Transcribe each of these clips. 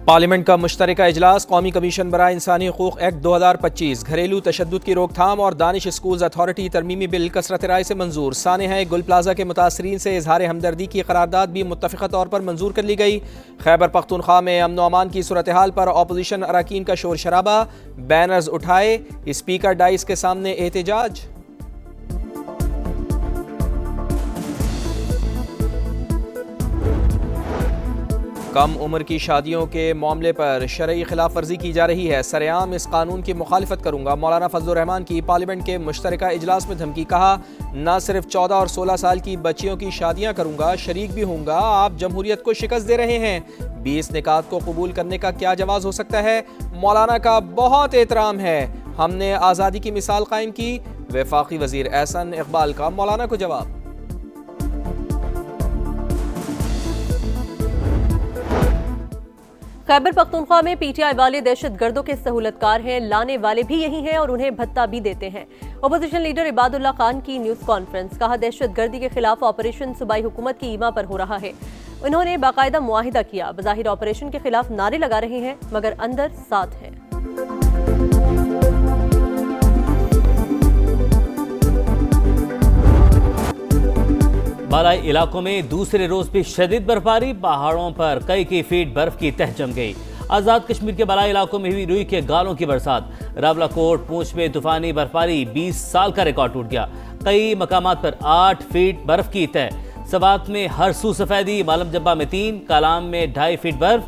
Parliament का मुश्तरका इजलास कौमी कमीशन बराए इंसानी हकूक़ एक्ट 2025, घरेलू तशद्दुद की रोकथाम और दानिश स्कूल्स अथॉरिटी तरमीमी बिल कसरत राय से मंजूर। सानेहा गुल प्लाजा के मुतासरीन से इजहार हमदर्दी की करारदाद भी मुत्तफ़िक़ा तौर पर मंजूर कर ली गई। खैबर पख्तूनख्वा में अमन व अमान की सूरत हाल पर अपोजिशन अरकान का शोर शराबा, बैनर्स उठाए, स्पीकर डाइस के सामने एहतजाज। कम उम्र की शादियों के मामले पर शरई खिलाफ वर्जी की जा रही है। सरेआम इस कानून की मुखालिफत करूंगा। मौलाना फजलुर रहमान की पार्लियामेंट के मुश्तरका इजलास में धमकी। कहा, न सिर्फ 14 और 16 साल की बच्चियों की शादियां करूंगा, शरीक भी होऊंगा। आप जमहूरियत को शिकस्त दे रहे हैं। 20 निकात को कबूल करने का क्या जवाज हो सकता है? मौलाना का बहुत एहतराम है, हमने आज़ादी की मिसाल कायम की। वफाकी वजीर एहसन इकबाल का मौलाना को जवाब। खैबर पख्तूनख्वा में पीटीआई वाले दहशत गर्दों के सहूलतकार हैं, लाने वाले भी यही हैं और उन्हें भत्ता भी देते हैं। अपोजिशन लीडर इबादुल्ला खान की न्यूज कॉन्फ्रेंस। कहा, दहशत गर्दी के खिलाफ ऑपरेशन सूबाई हुकूमत की ईमा पर हो रहा है। उन्होंने बाकायदा मुआहिदा किया। बज़ाहिर ऑपरेशन के खिलाफ नारे लगा रहे हैं मगर अंदर साथ हैं। बालाई इलाकों में दूसरे रोज भी शदीद बर्फबारी। पहाड़ों पर कई फीट बर्फ की तह जम गई। आजाद कश्मीर के बालाई इलाकों में हुई रुई के गालों की बरसात। रावलाकोट पूंछ में तूफानी बर्फबारी, 20 साल का रिकॉर्ड टूट गया। कई मकामात पर 8 फीट बर्फ की तह। सवात में हर सू सफेदी, मालम जब्बा में 3, कालाम में 2.5 फीट बर्फ।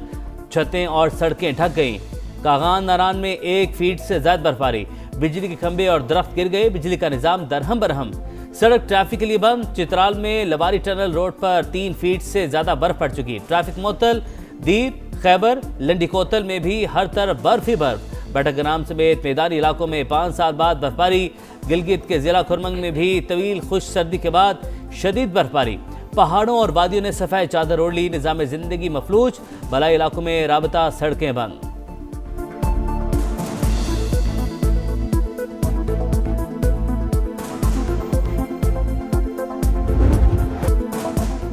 छतें और सड़कें ढक गईं। कागान नारान में 1 फीट से ज्यादा बर्फबारी। बिजली के खंभे और दरख्त गिर गए। बिजली का निजाम दरहम बरहम। सड़क ट्रैफिक के लिए बंद। चित्राल में लवारी टनल रोड पर 3 फीट से ज्यादा बर्फ पड़ चुकी। ट्रैफिक मुअत्तल। दीर, खैबर, लंडी कोतल में भी हर तरफ बर्फ ही बर्फ। बटकग्राम समेत मैदानी इलाकों में 5 साल बाद बर्फबारी। गिलगित के जिला खुरमंग में भी तवील खुश सर्दी के बाद शदीद बर्फबारी। पहाड़ों और वादियों ने सफेद चादर ओढ़ ली। निजाम जिंदगी मफलूज। बलाई इलाकों में राबता सड़कें बंद।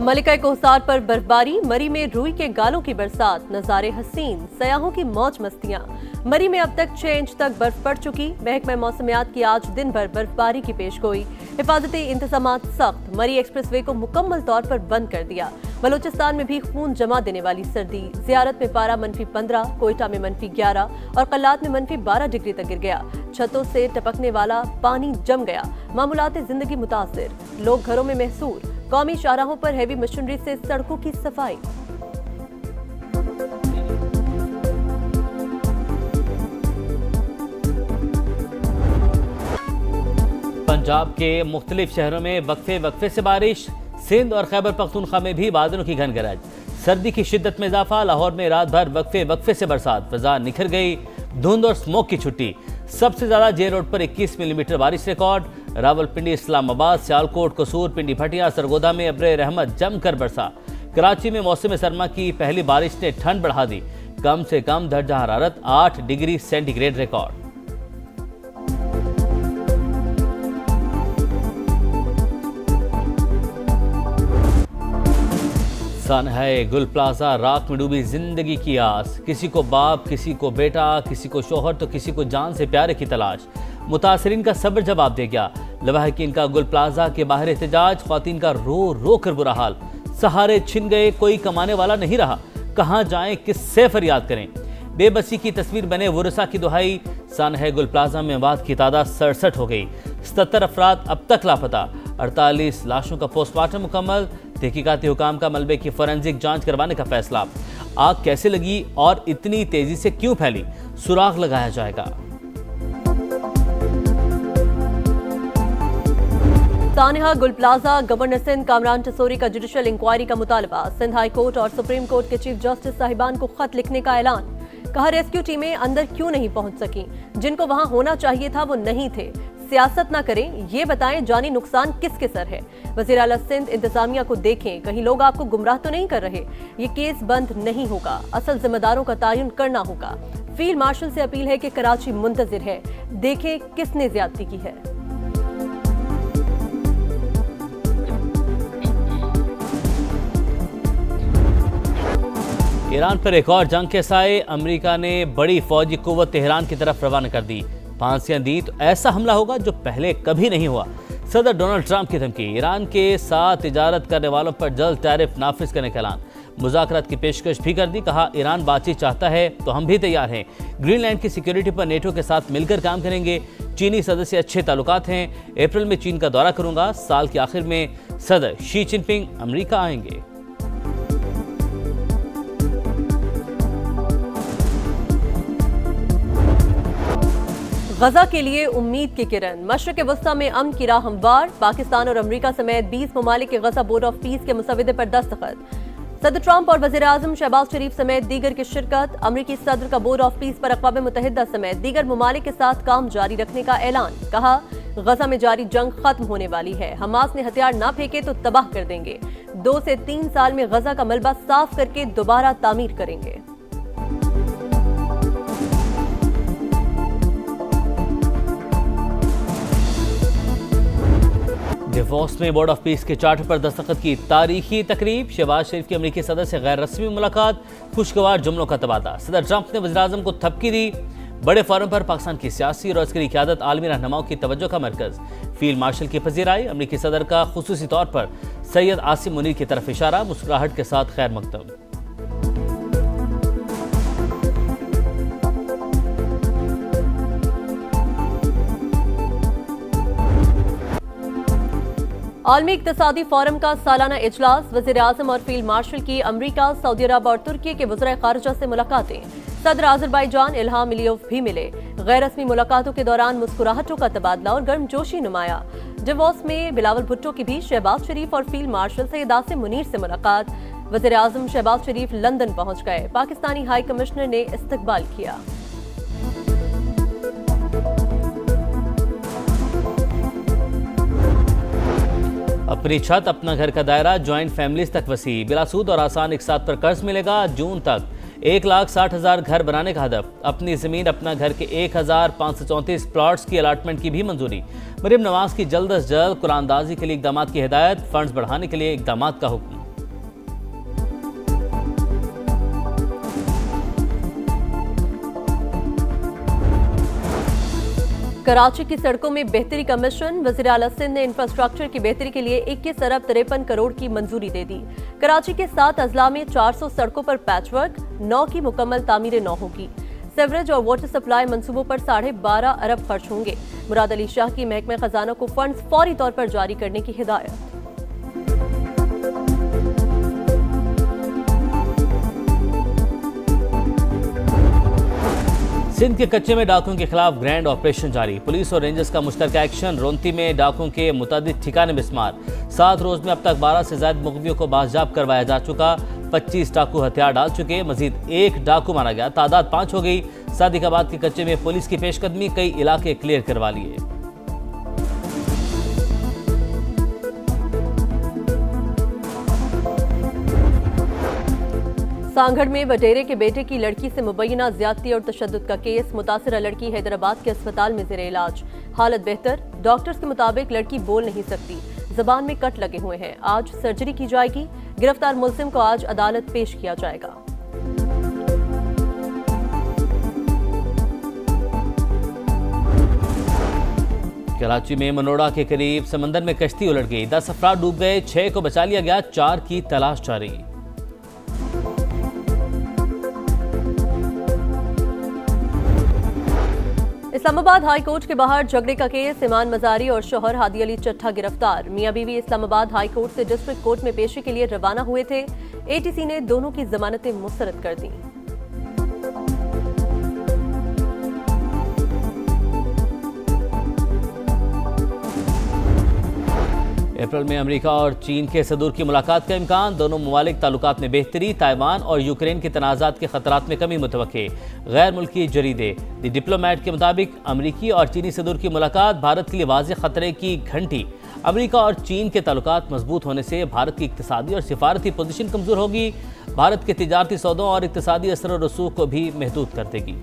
मलिका कोहसार पर बर्फबारी। मरी में रुई के गालों की बरसात। नजारे हसीन, सयाहों की मौज मस्तियां। मरी में अब तक 6 इंच तक बर्फ पड़ चुकी। महकमा मौसमियात की आज दिन भर बर्फबारी की पेशगोई। हिफाजती इंतजामात सख्त। मरी एक्सप्रेसवे को मुकम्मल तौर पर बंद कर दिया। बलोचिस्तान में भी खून जमा देने वाली सर्दी। जियारत में पारा -15, कोयटा में -11 और कल्लात में -12 डिग्री तक गिर गया। छतों से टपकने वाला पानी जम गया। मामूलात जिंदगी मुतासिर। लोग घरों में महसूर। कौमी शाहराहों पर हैवी मशीनरी से सड़कों की सफाई। पंजाब के मुख्तलिफ शहरों में वक्फे से बारिश। सिंध और खैबर पख्तूनख्वा में भी बादलों की घन गरज। सर्दी की शिद्दत में इजाफा। लाहौर में रात भर वक्फे से बरसात। फजा निखर गई। धुंध और स्मोक की छुट्टी। सबसे ज्यादा जे रोड पर 21 मिलीमीटर बारिश रिकॉर्ड। रावलपिंडी, इस्लामाबाद, सियालकोट, कसूर, पिंडी भटिया, सरगोदा में अब्रे रहमत जमकर बरसा। कराची में मौसम सरमा की पहली बारिश ने ठंड बढ़ा दी। कम से कम दर्जा हरारत 8 डिग्री सेंटीग्रेड रिकॉर्ड। सानेहा गुल प्लाजा राख में डूबी जिंदगी की आस। किसी को बाप, किसी को बेटा, किसी को शोहर तो किसी को जान से प्यारे की तलाश। मुतासरीन का सब्र जवाब दे गया। लवाहकीन का गुल प्लाजा के बाहर एहतजाज। ख्वातीन का रो कर बुरा हाल। सहारे छिन गए, कोई कमाने वाला नहीं रहा। कहाँ जाएं, किससे फरियाद करें? बेबसी की तस्वीर बने वुरसा की दुहाई। सानेहा गुल प्लाजा में अमवात की तादाद 67 हो गई। 77 अफराद अब तक लापता। 48 लाशों का पोस्टमार्टम मुकम्मल। तहकीकाती हुकाम का मलबे की फोरेंसिक जांच करवाने का फैसला। आग कैसे लगी और इतनी तेजी से क्यों फैली, सुराग लगाया जाएगा। सानेहा गुल प्लाजा। गवर्नर सिंध कामरान टसोरी का जुडिशल इंक्वायरी का मुतालबा। सिंध हाई कोर्ट और सुप्रीम कोर्ट के चीफ जस्टिस साहिबान को खत लिखने का ऐलान। कहा, रेस्क्यू टीमें अंदर क्यों नहीं पहुंच सकी? जिनको वहां होना चाहिए था वो नहीं थे। सियासत ना करें, ये बताएं जानी नुकसान किसके सर है। वज़ीर आला सिंध इंतजामिया को देखें, कहीं लोग आपको गुमराह तो नहीं कर रहे। ये केस बंद नहीं होगा, असल जिम्मेदारों का तयन करना होगा। फील्ड मार्शल से अपील है कि कराची मुंतजिर है, देखें किसने ज्यादती की है। ईरान पर एक और जंग के साए अमेरिका ने बड़ी फौजी कुव्वत तेहरान की तरफ रवाना कर दी। फांसियां दी तो ऐसा हमला होगा जो पहले कभी नहीं हुआ। सदर डोनाल्ड ट्रंप की धमकी। ईरान के साथ तिजारत करने वालों पर जल्द टैरिफ नाफिज करने का ऐलान। मुज़ाकरात की पेशकश भी कर दी। कहा ईरान बातचीत चाहता है तो हम भी तैयार हैं। ग्रीनलैंड की सिक्योरिटी पर नेटो के साथ मिलकर काम करेंगे। चीनी सदर से अच्छे ताल्लुकात हैं। अप्रैल में चीन का दौरा करूंगा। साल के आखिर में सदर शी जिनपिंग अमेरिका आएंगे। गजा के लिए उम्मीद की किरण। मशरक़ वस्ता में अमन की राह हमवार। पाकिस्तान और अमेरिका समेत 20 ममालिक के गजा बोर्ड ऑफ पीस के मुसविदे पर दस्तखत। सदर ट्रंप और वज़ीर आज़म शहबाज शरीफ समेत दीगर की शिरकत। अमरीकी सदर का बोर्ड ऑफ पीस पर अक़वाम मुत्तहिदा समेत दीगर ममालिक के साथ काम जारी रखने का ऐलान। कहा गजा में जारी जंग खत्म होने वाली है। हमास ने हथियार ना फेंके तो तबाह कर देंगे। 2 से 3 साल में गजा का मलबा साफ करके दोबारा तामीर करेंगे। डिवोर्स में बोर्ड ऑफ पीस के चार्टर पर दस्तखत की तारीखी तकरीब। शहबाज शरीफ की अमेरिकी सदर से गैर रस्मी मुलाकात। खुशगवार जुमलों का तबादला। सदर ट्रंप ने वज़ीर आज़म को थपकी दी। बड़े फोरम पर पाकिस्तान की सियासी और अस्करी क़यादत आलमी रहनुमाओं की तवज्जो का मरकज़। फील्ड मार्शल की पजीराई। अमेरिकी सदर का खुसूसी तौर पर सैयद आसिम मुनीर की तरफ इशारा। मुस्कुराहट के साथ खैर मकदम। आलमी इक़्तिसादी फोरम का सालाना इजलास। वज़ीर आज़म और फील्ड मार्शल की अमरीका, सऊदी अरब और तुर्की के वज़राए ख़ारिजा से मुलाकातें। सदर आज़रबाईजान इल्हाम अलीयव भी मिले। गैर रस्मी मुलाकातों के दौरान मुस्कुराहटों का तबादला और गर्मजोशी नुमाया। डिवोर्स में बिलावल भुट्टो की भी शहबाज शरीफ और फील्ड मार्शल सैयद आसिम मुनीर से मुलाकात। वज़ीर आज़म शहबाज शरीफ लंदन पहुंच गए। पाकिस्तानी हाई कमिश्नर ने इस्तकबाल किया। अपनी छत अपना घर का दायरा ज्वाइंट फैमिलीज तक वसी। बिला सूद और आसान एक साथ पर कर्ज मिलेगा। जून तक 1,60,000 घर बनाने का हदफ। अपनी जमीन अपना घर के 1,534 प्लॉट्स की अलाटमेंट की भी मंजूरी। मरीम नवाज की जल्द अज जल्द कुरानदाजी के लिए इकदाम की हिदायत। फंड्स बढ़ाने के लिए इकदाम का हुक्म। कराची की सड़कों में बेहतरी का मिशन। वज़ीर आला सिंध ने इंफ्रास्ट्रक्चर की बेहतरी के लिए 21 अरब 53 करोड़ की मंजूरी दे दी। कराची के 7 अजला में 400 सड़कों पर पैचवर्क। 9 की मुकम्मल तामीर 9 होगी। सेवरेज और वाटर सप्लाई मंसूबों पर 12.5 अरब खर्च होंगे। मुराद अली शाह की महकमे खजाना को फंड्स फौरी तौर पर जारी करने की हिदायत। सिंध के कच्चे में डाकुओं के खिलाफ ग्रैंड ऑपरेशन जारी। पुलिस और रेंजर्स का मुश्तरका एक्शन। रोंती में डाकुओं के मुतादिद ठिकाने बिस्मार। 7 रोज में अब तक 12 से ज्यादा मुकवियों को बाजियाब करवाया जा चुका। 25 डाकू हथियार डाल चुके। मजीद 1 डाकू मारा गया। तादाद 5 हो गई। सादिकाबाद के कच्चे में पुलिस की पेशकदमी। कई इलाके क्लियर करवा लिए। सांगड़ में वडेरे के बेटे की लड़की से मुबैना ज्यादती और तशद्दुद का केस। मुतासिरा लड़की हैदराबाद के अस्पताल में ज़ेरे इलाज। हालत बेहतर। डॉक्टर्स के मुताबिक लड़की बोल नहीं सकती। जबान में कट लगे हुए हैं। आज सर्जरी की जाएगी। गिरफ्तार मुलजिम को आज अदालत पेश किया जाएगा। कराची में मनोड़ा के करीब समंदर में कश्ती उलट गई। 10 अफराद डूब गए। 6 को बचा लिया गया। 4 की तलाश जारी। इस्लामाबाद हाई कोर्ट के बाहर झगड़े का केस। इमान मजारी और शौहर हादी अली चट्ठा गिरफ्तार। मियां बीवी इस्लामाबाद हाई कोर्ट से डिस्ट्रिक्ट कोर्ट में पेशी के लिए रवाना हुए थे। एटीसी ने दोनों की जमानतें मुस्तरद कर दी। अप्रैल में अमेरिका और चीन के सदूर की मुलाकात का इम्कान। दोनों ममालिक ताल्लुकात में बेहतरी। ताइवान और यूक्रेन के तनाज़ात के खतरात में कमी मुतवक्के। गैर मुल्की जरीदे द डिप्लोमेट के मुताबिक अमेरिकी और चीनी सदूर की मुलाकात भारत के लिए वाज़ेह खतरे की घंटी। अमेरिका और चीन के ताल्लुकात मजबूत होने से भारत की इक्तिसादी और सिफारती पोजीशन कमज़ोर होगी। भारत के तिजारती सौदों और इक्तिसादी असर और रसूख को भी महदूद कर देगी।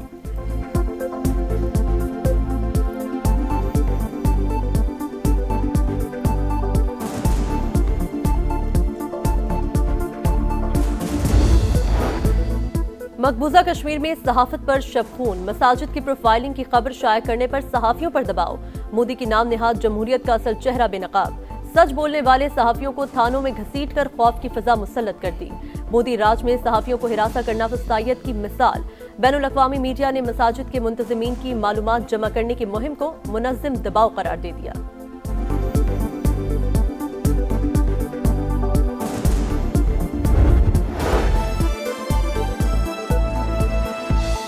मकबूजा कश्मीर में सहाफत पर शबखून, मसाजिद की प्रोफाइलिंग की खबर शाया करने पर सहाफियों पर दबाव। मोदी की नाम निहाद जमहूरियत का असल चेहरा बेनकाब। सच बोलने वाले सहाफियों को थानों में घसीट कर खौफ की फिजा मुसल्लत कर दी। मोदी राज में सहाफियों को हिरासा करना वस्तायत की मिसाल। बैनुल-अक़वामी मीडिया ने मसाजिद के मुंतज़मीन की मालूमात जमा करने की मुहिम को मुनज़्ज़म दबाव करार दे दिया।